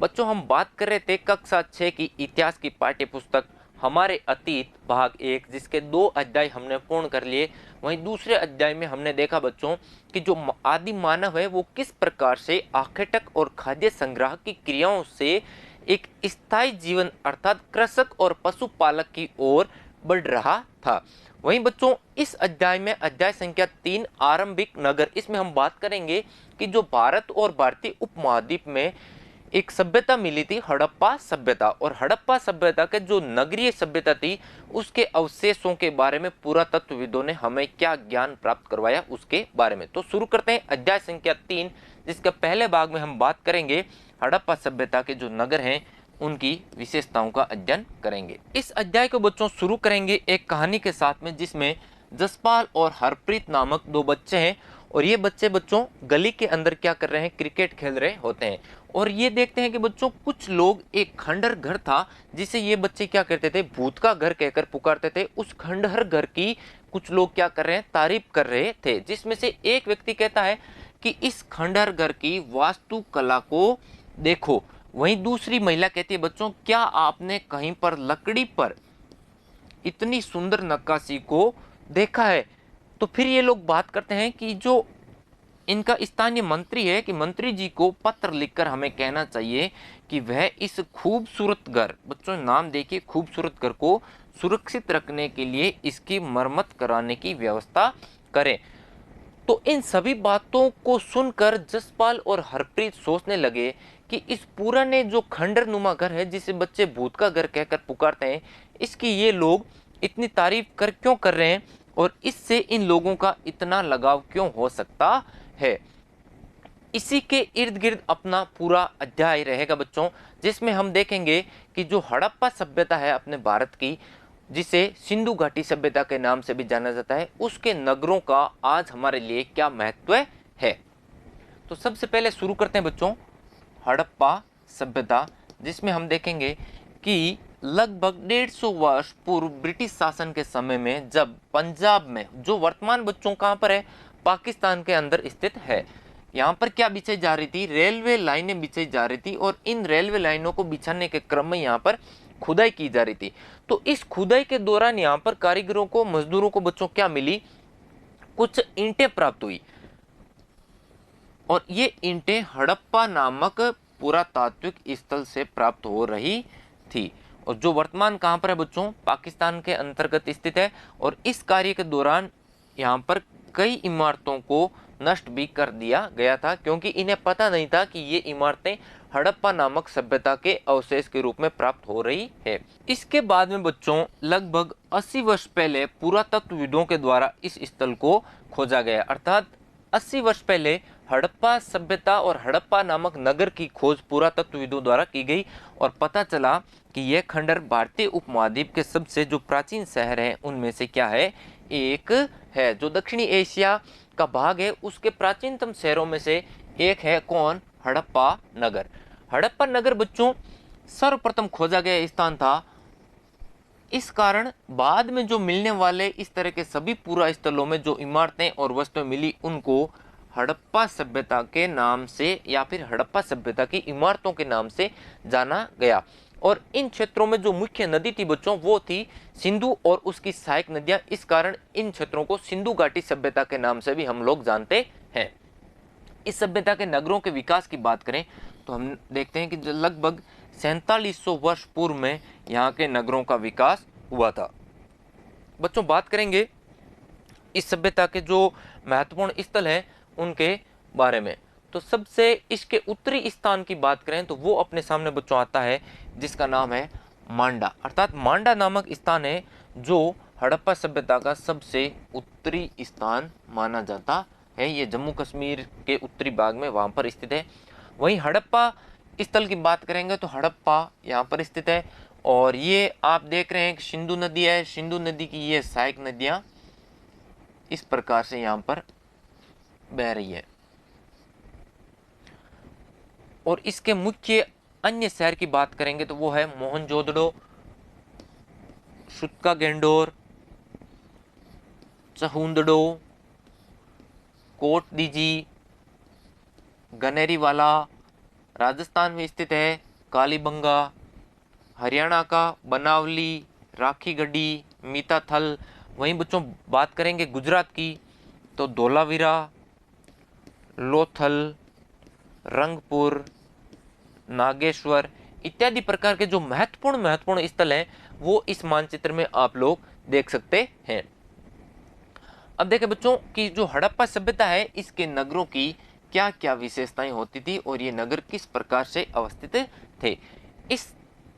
बच्चों हम बात कर रहे थे कक्षा 6 की इतिहास की पाठ्य पुस्तक हमारे अतीत भाग 1, जिसके 2 अध्याय हमने पूर्ण कर लिए। वहीं दूसरे अध्याय में हमने देखा बच्चों कि जो आदि मानव है वो किस प्रकार से आखेटक और खाद्य संग्रह की क्रियाओं से एक स्थायी जीवन अर्थात कृषक और पशुपालक की ओर बढ़ रहा था। वहीं बच्चों इस अध्याय में अध्याय संख्या 3 आरंभिक नगर, इसमें हम बात करेंगे कि जो भारत और भारतीय उपमहाद्वीप में एक सभ्यता मिली थी हड़प्पा सभ्यता, और हड़प्पा सभ्यता के जो नगरीय सभ्यता थी उसके अवशेषों के बारे में पुरातत्वविदों ने हमें क्या ज्ञान प्राप्त करवाया उसके बारे में। तो शुरू करते हैं अध्याय संख्या 3, जिसके पहले भाग में हम बात करेंगे हड़प्पा सभ्यता के जो नगर हैं उनकी विशेषताओं का अध्ययन करेंगे। इस अध्याय को बच्चों शुरू करेंगे एक कहानी के साथ में, जिसमें जसपाल और हरप्रीत नामक 2 बच्चे हैं, और ये बच्चे बच्चों गली के अंदर क्या कर रहे हैं, क्रिकेट खेल रहे होते हैं। और ये देखते हैं कि बच्चों कुछ लोग, एक खंडहर घर था जिसे ये बच्चे क्या कहते थे, भूत का घर कहकर पुकारते थे। उस खंडहर घर की कुछ लोग क्या कर रहे हैं, तारीफ कर रहे थे, जिसमें से एक व्यक्ति कहता है कि इस खंडहर घर की वास्तुकला को देखो। वहीं दूसरी महिला कहती है, बच्चों क्या आपने कहीं पर लकड़ी पर इतनी सुंदर नक्काशी को देखा है? तो फिर ये लोग बात करते हैं कि जो इनका स्थानीय मंत्री है, कि मंत्री जी को पत्र लिखकर हमें कहना चाहिए कि वह इस खूबसूरत घर, बच्चों नाम देखिए, खूबसूरत घर को सुरक्षित रखने के लिए इसकी मरम्मत कराने की व्यवस्था करें। तो इन सभी बातों को सुनकर जसपाल और हरप्रीत सोचने लगे कि इस पुराने जो खंडर नुमा घर है, जिसे बच्चे भूत का घर कहकर पुकारते हैं, इसकी ये लोग इतनी तारीफ क्यों कर रहे हैं, और इससे इन लोगों का इतना लगाव क्यों हो सकता है। इसी के इर्द गिर्द अपना पूरा अध्याय रहेगा बच्चों, जिसमें हम देखेंगे कि जो हड़प्पा सभ्यता है अपने भारत की, जिसे सिंधु घाटी सभ्यता के नाम से भी जाना जाता है, उसके नगरों का आज हमारे लिए क्या महत्व है। तो सबसे पहले शुरू करते हैं बच्चों हड़प्पा सभ्यता, जिसमें हम देखेंगे कि लगभग 150 वर्ष पूर्व ब्रिटिश शासन के समय में, जब पंजाब में, जो वर्तमान बच्चों कहाँ पर है, पाकिस्तान के अंदर स्थित है, यहाँ पर क्या बिछाई जा रही थी, रेलवे लाइनें बिछाई जा रही थी, और इन रेलवे लाइनों को बिछाने के क्रम में यहाँ पर खुदाई की जा रही थी। तो इस खुदाई के दौरान यहाँ पर कारीगरों को, मजदूरों को बच्चों क्या मिली, कुछ ईंटें प्राप्त हुई, और ये ईंटें हड़प्पा नामक पुरातात्विक स्थल से प्राप्त हो रही थी, और जो वर्तमान कहाँ पर है बच्चों, पाकिस्तान के अंतर्गत स्थित है। और इस कार्य के दौरान यहाँ पर कई इमारतों को नष्ट भी कर दिया गया था, क्योंकि इन्हें पता नहीं था कि ये इमारतें हड़प्पा नामक सभ्यता के अवशेष के रूप में प्राप्त हो रही है। इसके बाद में बच्चों लगभग 80 वर्ष पहले पुरातत्वविदों के द्वारा इस स्थल को खोजा गया, अर्थात 80 वर्ष पहले हड़प्पा सभ्यता और हड़प्पा नामक नगर की खोज पुरातत्वविदों द्वारा की गई, और पता चला कि यह खंडहर भारतीय उपमहाद्वीप के सबसे जो प्राचीन शहर हैं उनमें से क्या है, एक है। जो दक्षिणी एशिया का भाग है उसके प्राचीनतम शहरों में से एक है, कौन, हड़प्पा नगर। हड़प्पा नगर बच्चों सर्वप्रथम खोजा गया स्थान था। इस कारण बाद में जो मिलने वाले इस तरह के सभी पूरा स्थलों में जो इमारतें और वस्तुएं मिली, उनको हड़प्पा सभ्यता के नाम से या फिर हड़प्पा सभ्यता की इमारतों के नाम से जाना गया। और इन क्षेत्रों में जो मुख्य नदी थी बच्चों वो थी सिंधु और उसकी सहायक नदियां। इस कारण इन क्षेत्रों को सिंधु घाटी सभ्यता के नाम से भी हम लोग जानते हैं। इस सभ्यता के नगरों के विकास की बात करें तो हम देखते हैं कि लगभग 4700 वर्ष पूर्व में यहाँ के नगरों का विकास हुआ था। बच्चों बात करेंगे इस सभ्यता के जो महत्वपूर्ण स्थल हैं उनके बारे में। तो सबसे इसके उत्तरी स्थान की बात करें तो वो अपने सामने बच्चों आता है, जिसका नाम है मांडा, अर्थात मांडा नामक स्थान है जो हड़प्पा सभ्यता का सबसे उत्तरी स्थान माना जाता है। ये जम्मू कश्मीर के उत्तरी भाग में वहाँ पर स्थित है। वहीं हड़प्पा स्थल की बात करेंगे तो हड़प्पा यहाँ पर स्थित है, और ये आप देख रहे हैं कि सिंधु नदी है, सिंधु नदी की ये सहायक नदियाँ इस प्रकार से यहाँ पर बह रही है। और इसके मुख्य अन्य शहर की बात करेंगे तो वो है मोहनजोदड़ो, शुत्का गेंडोर, चहुंदड़ो, कोट दीजी, गनेरीवाला राजस्थान में स्थित है, कालीबंगा, हरियाणा का बनावली, राखीगढ़ी, मीताथल। वहीं बच्चों बात करेंगे गुजरात की तो धोलावीरा, लोथल, रंगपुर, नागेश्वर इत्यादि प्रकार के जो महत्वपूर्ण स्थल हैं वो इस मानचित्र में आप लोग देख सकते हैं। अब देखें बच्चों कि जो हड़प्पा सभ्यता है इसके नगरों की क्या क्या विशेषताएं होती थी और ये नगर किस प्रकार से अवस्थित थे। इस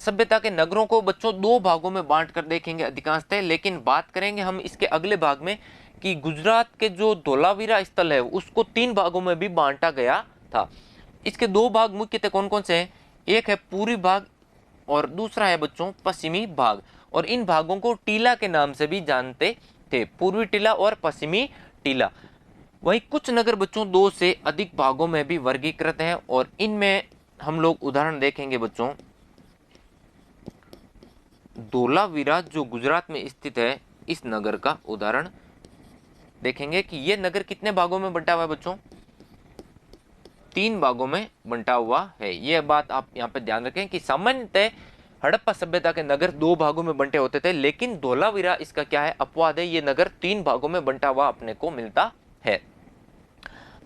सभ्यता के नगरों को बच्चों दो भागों में बांट कर देखेंगे अधिकांशतः, लेकिन बात करेंगे हम इसके अगले भाग में कि गुजरात के जो धोलावीरा स्थल है उसको तीन भागों में भी बांटा गया था। इसके दो भाग मुख्यतः कौन कौन से हैं, एक है पूर्वी भाग और दूसरा है बच्चों पश्चिमी भाग, और इन भागों को टीला के नाम से भी जानते थे, पूर्वी टीला और पश्चिमी टीला। वहीं कुछ नगर बच्चों दो से अधिक भागों में भी वर्गीकृत हैं और इनमें हम लोग उदाहरण देखेंगे बच्चों। धोलावीरा जो गुजरात में स्थित है इस नगर का उदाहरण देखेंगे कि यह नगर कितने भागों में बंटा हुआ है बच्चों, तीन भागों में बंटा हुआ है। यह बात आप यहाँ पे ध्यान रखें कि सामान्यतः हड़प्पा सभ्यता के नगर दो भागों में बंटे होते थे, लेकिन धोलावीरा इसका क्या है अपवाद है, ये नगर तीन भागों में बंटा हुआ अपने को मिलता है।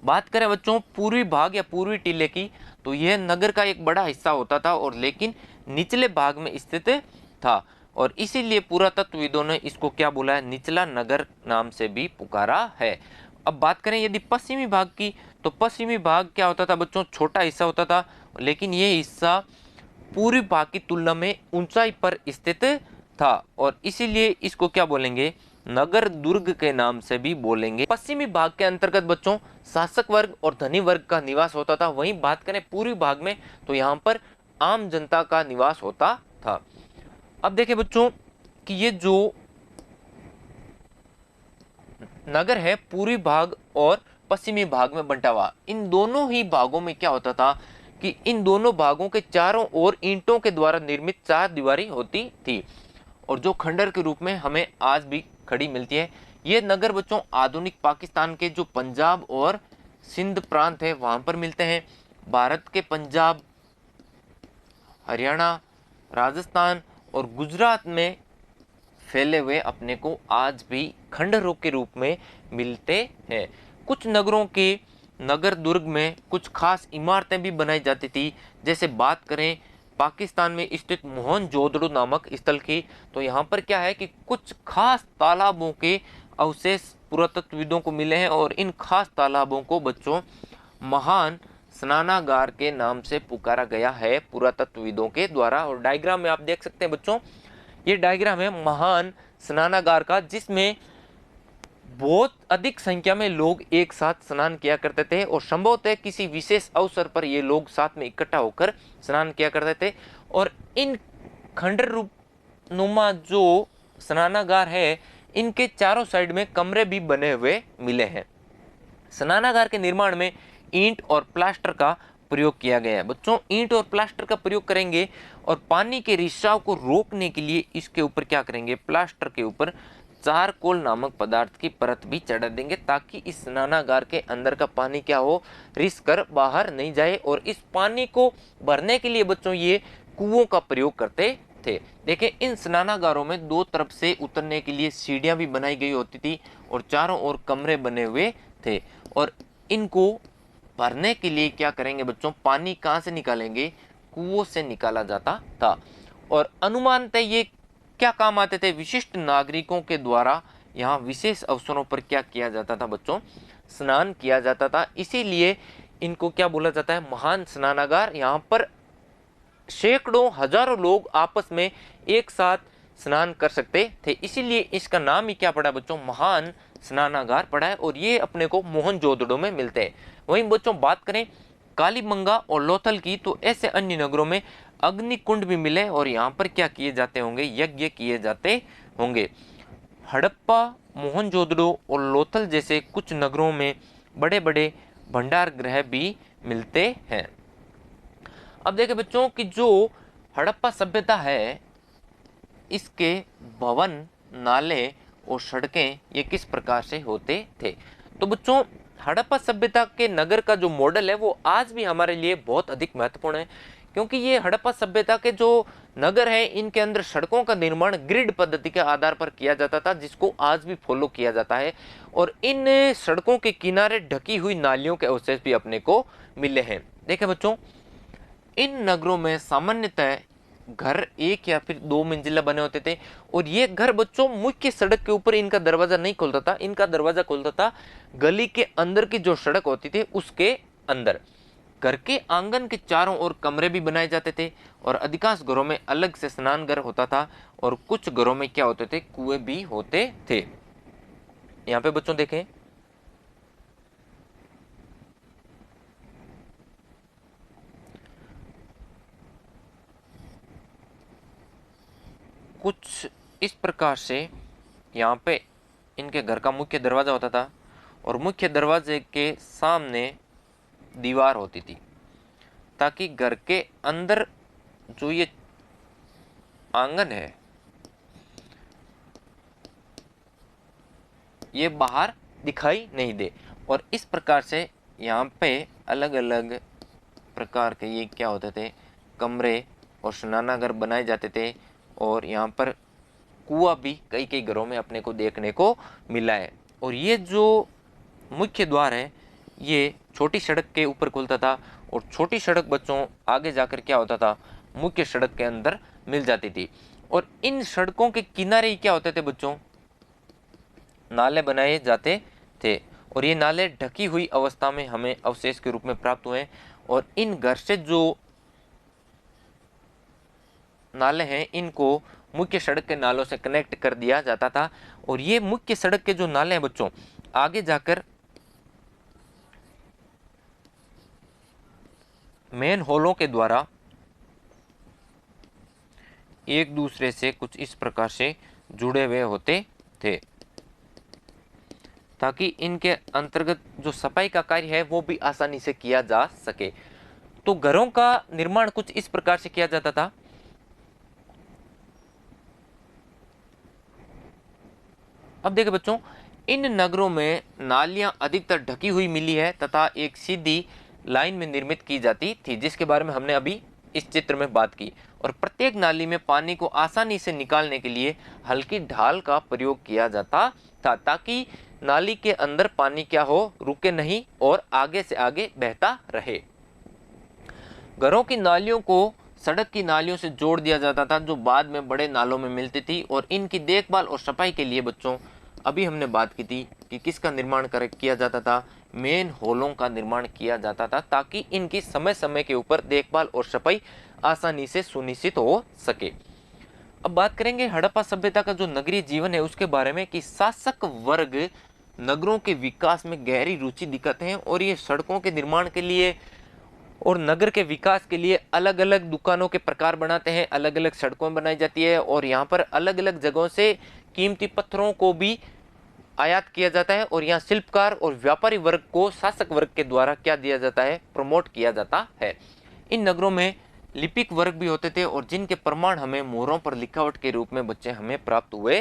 बात करें बच्चों पूर्वी भाग या पूर्वी टीले की तो यह नगर का एक बड़ा हिस्सा होता था और लेकिन निचले भाग में स्थित था और इसीलिए पुरातत्वविदों ने इसको क्या बोला है, निचला नगर नाम से भी पुकारा है। अब बात करें यदि पश्चिमी भाग की तो पश्चिमी भाग क्या होता था बच्चों, छोटा हिस्सा होता था, लेकिन यह हिस्सा पूर्वी भाग की तुलना में ऊंचाई पर स्थित था और इसीलिए इसको क्या बोलेंगे, नगर दुर्ग के नाम से भी बोलेंगे। पश्चिमी भाग के अंतर्गत बच्चों शासक वर्ग और धनी वर्ग का निवास होता था। वहीं बात करें पूर्वी भाग में तो यहाँ पर आम जनता का निवास होता था। अब देखें बच्चों कि ये जो नगर है पूर्वी भाग और पश्चिमी भाग में बंटा हुआ, इन दोनों ही भागों में क्या होता था कि इन दोनों भागों के चारों ओर ईंटों के द्वारा निर्मित चार दीवारी होती थी और जो खंडर के रूप में हमें आज भी खड़ी मिलती है। ये नगर बच्चों आधुनिक पाकिस्तान के जो पंजाब और सिंध प्रांत है वहां पर मिलते हैं। भारत के पंजाब, हरियाणा, राजस्थान और गुजरात में फैले हुए अपने को आज भी खंडरों के रूप में मिलते हैं। कुछ नगरों के नगर दुर्ग में कुछ खास इमारतें भी बनाई जाती थी। जैसे बात करें पाकिस्तान में स्थित मोहनजोदड़ो नामक स्थल की तो यहाँ पर क्या है कि कुछ खास तालाबों के अवशेष पुरातत्वविदों को मिले हैं और इन खास तालाबों को बच्चों महान स्नानागार के नाम से पुकारा गया है पुरातत्वविदों के द्वारा। और डायग्राम में आप देख सकते हैं बच्चों, ये डायग्राम है महान स्नानागार का, जिसमें बहुत अधिक संख्या में लोग एक साथ स्नान किया करते थे और संभवतः किसी विशेष अवसर पर ये लोग साथ में इकट्ठा होकर स्नान किया करते थे। और इन खंडर रूप नुमा जो स्नानागार है इनके चारों साइड में कमरे भी बने हुए मिले हैं। स्नानागार के निर्माण में ईंट और प्लास्टर का प्रयोग किया गया है। बच्चों ईंट और प्लास्टर का प्रयोग करेंगे और पानी के रिसाव को रोकने के लिए इसके ऊपर क्या करेंगे, प्लास्टर के ऊपर चारकोल नामक पदार्थ की परत भी चढ़ा देंगे ताकि इस स्नानागार के अंदर का पानी क्या हो, रिस कर बाहर नहीं जाए। और इस पानी को भरने के लिए बच्चों ये कुओं का प्रयोग करते थे। देखें इन स्नानागारों में दो तरफ से उतरने के लिए सीढ़ियां भी बनाई गई होती थी और चारों ओर कमरे बने हुए थे और इनको भरने के लिए क्या करेंगे बच्चों, पानी कहाँ से निकालेंगे, कुओं से निकाला जाता था। और अनुमानतः ये क्या काम आते थे, विशिष्ट नागरिकों के द्वारा यहाँ विशेष अवसरों पर क्या किया जाता था बच्चों, स्नान किया जाता था। इसीलिए इनको क्या बोला जाता है, महान स्नानागार। यहाँ पर सैकड़ों हजारों लोग आपस में एक साथ स्नान कर सकते थे, इसीलिए इसका नाम ही क्या पड़ा बच्चों, महान स्नानागार पड़ा है और ये अपने को मोहनजोदड़ो में मिलते हैं। वहीं बच्चों बात करें कालीबंगा और लोथल की तो ऐसे अन्य नगरों में अग्नि कुंड भी मिले और यहाँ पर क्या किए जाते होंगे, यज्ञ किए जाते होंगे। हड़प्पा, मोहनजोदड़ो और लोथल जैसे कुछ नगरों में बड़े बड़े भंडार गृह भी मिलते हैं। अब देखें बच्चों कि जो हड़प्पा सभ्यता है इसके भवन, नाले और सड़कें ये किस प्रकार से होते थे। तो बच्चों हड़प्पा सभ्यता के नगर का जो मॉडल है वो आज भी हमारे लिए बहुत अधिक महत्वपूर्ण है, क्योंकि ये हड़प्पा सभ्यता के जो नगर है इनके अंदर सड़कों का निर्माण ग्रिड पद्धति के आधार पर किया जाता था, जिसको आज भी फॉलो किया जाता है। और इन सड़कों के किनारे ढकी हुई नालियों के अवशेष भी अपने को मिले हैं। देखें बच्चों, इन नगरों में सामान्यतः घर एक या फिर दो मंजिला बने होते थे, और ये घर बच्चों मुख्य सड़क के ऊपर इनका दरवाजा नहीं खुलता था, इनका दरवाजा खुलता था गली के अंदर की जो सड़क होती थी उसके अंदर। घर के आंगन के चारों ओर कमरे भी बनाए जाते थे, और अधिकांश घरों में अलग से स्नान घर होता था, और कुछ घरों में क्या होते थे, कुएं भी होते थे। यहाँ पे बच्चों देखें, कुछ इस प्रकार से यहाँ पे इनके घर का मुख्य दरवाजा होता था, और मुख्य दरवाजे के सामने दीवार होती थी, ताकि घर के अंदर जो ये आंगन है ये बाहर दिखाई नहीं दे। और इस प्रकार से यहाँ पे अलग अलग प्रकार के ये क्या होते थे, कमरे और स्नानागार बनाए जाते थे। और यहाँ पर कुआं भी कई कई घरों में अपने को देखने को मिला है। और ये जो मुख्य द्वार है ये छोटी सड़क के ऊपर खुलता था, और छोटी सड़क बच्चों आगे जाकर क्या होता था, मुख्य सड़क के अंदर मिल जाती थी। और इन सड़कों के किनारे क्या होते थे बच्चों, नाले बनाए जाते थे, और ये नाले ढकी हुई अवस्था में हमें अवशेष के रूप में प्राप्त हुए। और इन घर से जो नाले हैं इनको मुख्य सड़क के नालों से कनेक्ट कर दिया जाता था। और ये मुख्य सड़क के जो नाले हैं बच्चों आगे जाकर मेन होलों के द्वारा एक दूसरे से कुछ इस प्रकार से जुड़े हुए होते थे, ताकि इनके अंतर्गत जो सफाई का कार्य है वो भी आसानी से किया जा सके। तो घरों का निर्माण कुछ इस प्रकार से किया जाता था। अब देखिए बच्चों, इन नगरों में नालियां अधिकतर ढकी हुई मिली है तथा एक सीधी लाइन में निर्मित की जाती थी, जिसके बारे में हमने अभी इस चित्र में बात की। और प्रत्येक नाली में पानी को आसानी से निकालने के लिए हल्की ढाल का प्रयोग किया जाता था, ताकि नाली के अंदर पानी क्या हो, रुके नहीं और आगे से आगे बहता रहे। घरों की नालियों को सड़क की नालियों से जोड़ दिया जाता था, जो बाद में बड़े नालों में मिलती थी। और इनकी देखभाल और सफाई के लिए बच्चों अभी हमने बात की थी कि किसका निर्माण किया जाता था, मेन होलों का निर्माण किया जाता था, ताकि इनकी समय समय के ऊपर देखभाल और सफाई आसानी से सुनिश्चित हो सके। अब बात करेंगे हड़प्पा सभ्यता का जो नगरीय जीवन है उसके बारे में, कि शासक वर्ग नगरों के विकास में गहरी रुचि दिखाते हैं, और ये सड़कों के निर्माण के लिए और नगर के विकास के लिए अलग अलग दुकानों के प्रकार बनाते हैं, अलग अलग सड़कों बनाई जाती है। और यहाँ पर अलग अलग जगहों से कीमती पत्थरों को भी आयात किया जाता है, और यहाँ शिल्पकार और व्यापारी वर्ग को शासक वर्ग के द्वारा क्या दिया जाता है, प्रमोट किया जाता है। इन नगरों में लिपिक वर्ग भी होते थे, और जिनके प्रमाण हमें मोहरों पर लिखावट के रूप में बच्चे हमें प्राप्त हुए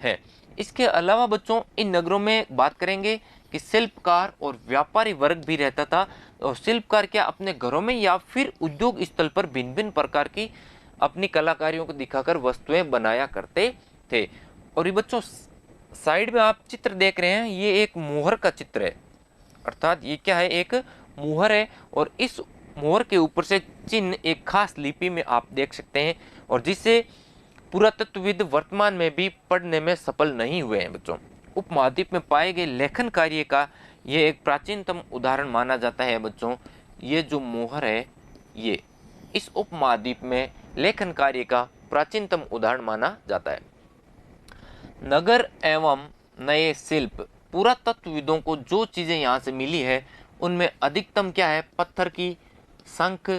हैं। इसके अलावा बच्चों इन नगरों में बात करेंगे कि शिल्पकार और व्यापारी वर्ग भी रहता था। और शिल्पकार क्या अपने घरों में या फिर उद्योग स्थल पर भिन्न भिन्न प्रकार की अपनी कलाकारियों को दिखाकर वस्तुएं बनाया करते थे। और ये बच्चों साइड में आप चित्र देख रहे हैं, ये एक मोहर का चित्र है, अर्थात ये क्या है, एक मोहर है। और इस मोहर के ऊपर से चिन्ह एक खास लिपि में आप देख सकते हैं, और जिससे पुरातत्वविद वर्तमान में भी पढ़ने में सफल नहीं हुए हैं बच्चों। उपमहाद्वीप में पाए गए लेखन कार्य का ये एक प्राचीनतम उदाहरण माना जाता है बच्चों। ये जो मोहर है ये इस उपमहाद्वीप में लेखन कार्य का प्राचीनतम उदाहरण माना जाता है। नगर एवं नए शिल्प पुरातत्वविदों को जो चीजें यहाँ से मिली है उनमें अधिकतम क्या है, पत्थर की, शंख,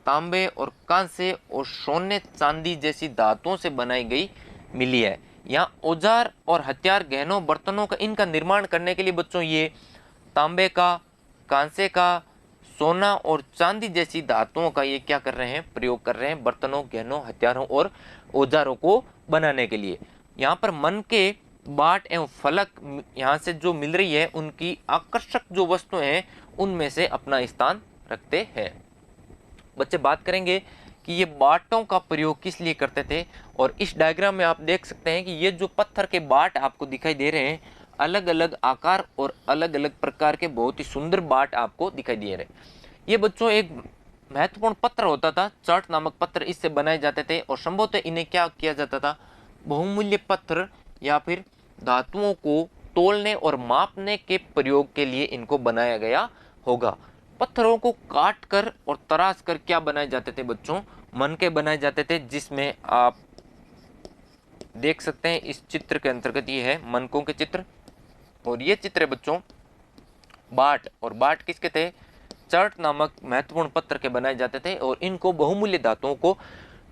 तांबे और कांसे और सोने चांदी जैसी धातुओं से बनाई गई मिली है। यहाँ औजार और हथियार, गहनों, बर्तनों का इनका निर्माण करने के लिए बच्चों ये तांबे का, कांसे का, सोना और चांदी जैसी धातुओं का ये क्या कर रहे हैं, प्रयोग कर रहे हैं बर्तनों, गहनों, हथियारों और औजारों को बनाने के लिए। यहाँ पर मन के बाट एवं फलक यहाँ से जो मिल रही है उनकी आकर्षक जो वस्तुएं हैं उनमें से अपना स्थान रखते हैं। बच्चे बात करेंगे कि ये बाटों का प्रयोग किस लिए करते थे। और इस डायग्राम में आप देख सकते हैं कि ये जो पत्थर के बाट आपको दिखाई दे रहे हैं, अलग अलग आकार और अलग अलग प्रकार के बहुत ही सुंदर बाट आपको दिखाई दे रहे हैं। ये बच्चों एक महत्वपूर्ण पत्थर होता था, चर्ट नामक पत्थर इससे बनाए जाते थे। और संभवतः इन्हें क्या किया जाता था, बहुमूल्य पत्थर या फिर धातुओं को तोलने और मापने के प्रयोग के लिए इनको बनाया गया होगा। पत्थरों को काट कर और तराश कर क्या बनाए जाते थे बच्चों, मनके बनाए जाते थे, जिसमें आप देख सकते हैं इस चित्र के अंतर्गत ये है मनकों के चित्र। और ये चित्र है बच्चों बाट, और बाट किसके थे, चर्ट नामक महत्वपूर्ण पत्थर के बनाए जाते थे। और इनको बहुमूल्य धातुओं को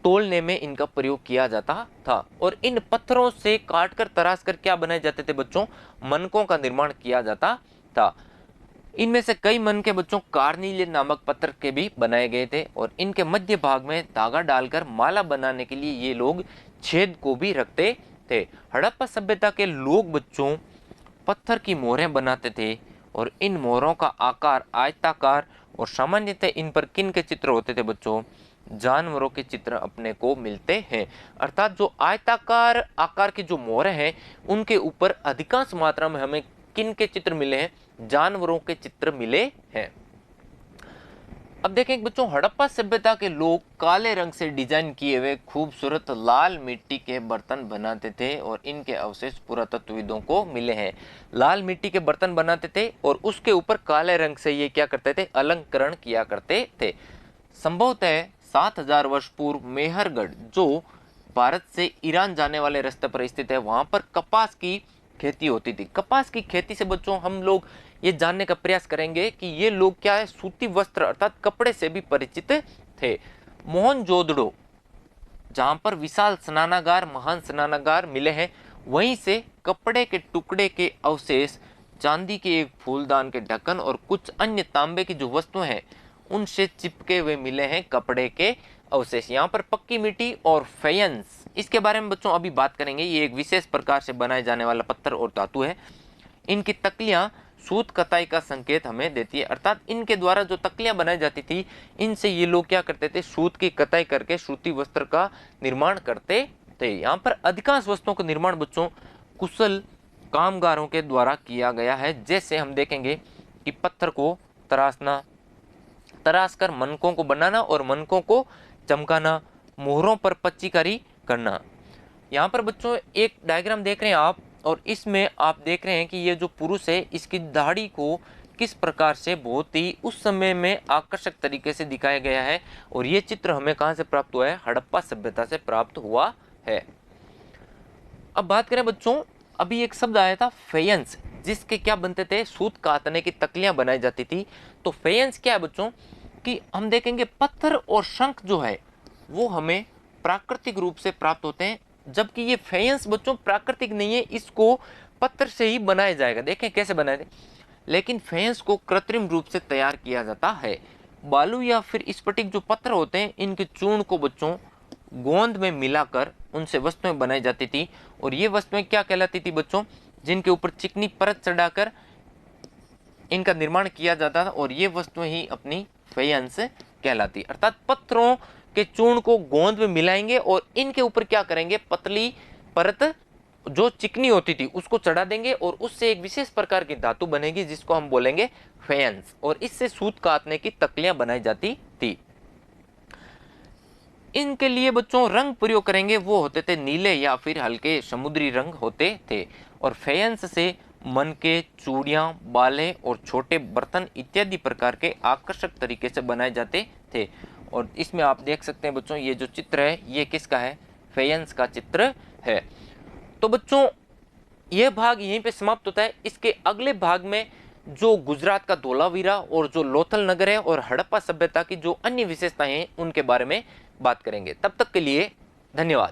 तोलने में इनका प्रयोग किया जाता था। और इन पत्थरों से काटकर तराश कर क्या बनाए जाते थे बच्चों, मनकों का निर्माण किया जाता था। इनमें से कई मन के बच्चों कार्निलिय नामक पत्थर के भी बनाए गए थे। और इनके मध्य भाग में धागा डालकर माला बनाने के लिए ये लोग छेद को भी रखते थे। हड़प्पा सभ्यता के लोग बच्चों पत्थर की मोहरें बनाते थे, और इन मोहरों का आकार आयताकार, और सामान्यतः इन पर किन के चित्र होते थे बच्चों, जानवरों के चित्र अपने को मिलते हैं। अर्थात जो आयताकार आकार की जो मोहरें हैं उनके ऊपर अधिकांश मात्रा में हमें किन के चित्र मिले हैं, जानवरों के चित्र मिले हैं। अब देखें बच्चों, हड़प्पा सभ्यता के लोग काले रंग से डिजाइन किए हुए खूबसूरत लाल मिट्टी के बर्तन बनाते थे, और इनके अवशेष पुरातत्वविदों को मिले हैं। लाल मिट्टी के बर्तन बनाते थे और उसके ऊपर काले रंग से ये क्या करते थे, अलंकरण किया करते थे। संभवतः 7000 वर्ष पूर्व मेहरगढ़, जो भारत से ईरान जाने वाले रास्ते पर स्थित है, वहां पर कपास की खेती होती थी। कपास की खेती से बच्चों हम लोग ये जानने का प्रयास करेंगे कि ये लोग क्या है, सूती वस्त्र अर्थात कपड़े से भी परिचित थे। मोहनजोदड़ो, जहां पर विशाल स्नानागार, महान स्नानागार मिले हैं, वहीं से कपड़े के टुकड़े के अवशेष, चांदी के एक फूलदान के ढक्कन और कुछ अन्य तांबे की जो वस्तुएं हैं उनसे चिपके हुए मिले हैं कपड़े के अवशेष। यहाँ पर पक्की मिट्टी और फेयंस, इसके बारे में बच्चों अभी बात करेंगे। ये एक विशेष प्रकार से बनाए जाने वाला पत्थर और धातु है। इनकी तकलियां सूत कताई का संकेत हमें देती है, अर्थात इनके द्वारा जो तकलियां बनाई जाती थी, इनसे ये लोग क्या करते थे, सूत की कताई करके सूती वस्त्र का निर्माण करते थे। यहाँ पर अधिकांश वस्तुओं का निर्माण बच्चों कुशल कामगारों के द्वारा किया गया है। जैसे हम देखेंगे कि पत्थर को तराशना, तराश कर मनकों को बनाना और मनकों को चमकाना, मोहरों पर पच्चीकारी करना। यहाँ पर बच्चों एक डायग्राम देख रहे हैं आप, और इसमें आप देख रहे हैं कि ये जो पुरुष है इसकी दाढ़ी को किस प्रकार से बहुत ही उस समय में आकर्षक तरीके से दिखाया गया है। और ये चित्र हमें कहाँ से प्राप्त हुआ है, हड़प्पा सभ्यता से प्राप्त हुआ है। अब बात करें बच्चों, अभी एक शब्द आया था फेयंस, जिसके क्या बनते थे, सूत कातने की तकलियां बनाई जाती थी। तो फेयंस क्या है बच्चों, कि हम देखेंगे पत्थर और शंख जो है वो हमें प्राकृतिक रूप से प्राप्त होते हैं, जबकि ये फेयंस बच्चों प्राकृतिक नहीं है, इसको पत्थर से ही बनाया जाएगा। देखें कैसे बनाए थे, लेकिन फेयंस को कृत्रिम रूप से तैयार किया जाता है। बालू या फिर स्फटिक जो पत्थर होते हैं, इनके चूर्ण को बच्चों गोंद में मिलाकर उनसे वस्तुएं बनाई जाती थी। और ये वस्तुएं क्या कहलाती थी बच्चों, जिनके ऊपर चिकनी परत चढ़ाकर इनका निर्माण किया जाता था, और ये वस्तुएं ही अपनी फेयंस कहलाती। अर्थात पत्थरों के चूर्ण को गोंद में मिलाएंगे और इनके ऊपर क्या करेंगे, पतली परत जो चिकनी होती थी उसको चढ़ा देंगे, और उससे एक विशेष प्रकार की धातु बनेगी जिसको हम बोलेंगे फेयंस, और इससे सूत काटने की तकलियां बनाई जाती थी। इनके लिए बच्चों रंग प्रयोग करेंगे, वो होते थे नीले या फिर हल्के समुद्री रंग होते थे। और फेयंस से मन के चूड़ियां, बाले और छोटे बर्तन इत्यादि प्रकार के आकर्षक तरीके से बनाए जाते थे। और इसमें आप देख सकते हैं बच्चों, ये जो चित्र है ये किसका है, फेयंस का चित्र है। तो बच्चों यह भाग यहीं पे समाप्त होता है। इसके अगले भाग में जो गुजरात का धोलावीरा और जो लोथल नगर है और हड़प्पा सभ्यता की जो अन्य विशेषताएं हैं उनके बारे में बात करेंगे। तब तक के लिए धन्यवाद।